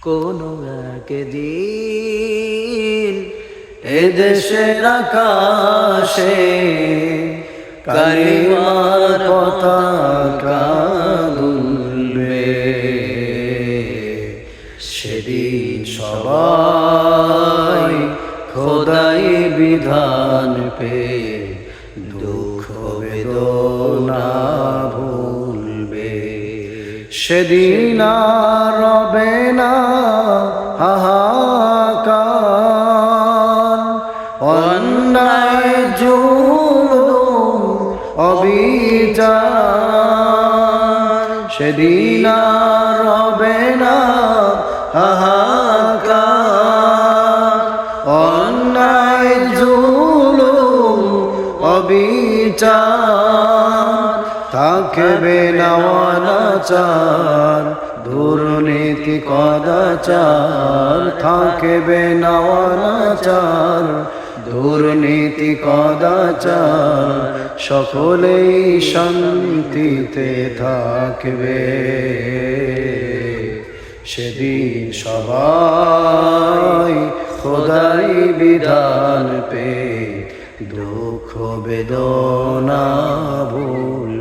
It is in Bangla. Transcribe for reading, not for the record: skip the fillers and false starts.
কোনো একদিন এদেশের আকাশে কালিমার পতাকা দুলবে, সেদিন সবাই খোদাই বিধান পে দুঃখ বেদনা ভুলবে। সেদিন আর রবে না হাহাকার, অন্যায় জুলুম অবিচার। সেদিন আর রবে না হাহাকার, অন্যায় জুলুম অবিচার। থাকবে না অনাচার, দুর্নীতি কদাচার। থাকবে না অনাচার, দুর্নীতি কদাচার। সকলেই শান্তিতে থাকবে, সেদিন সবাই খোদাই বিধান পে দুঃখ বেদনা ভুল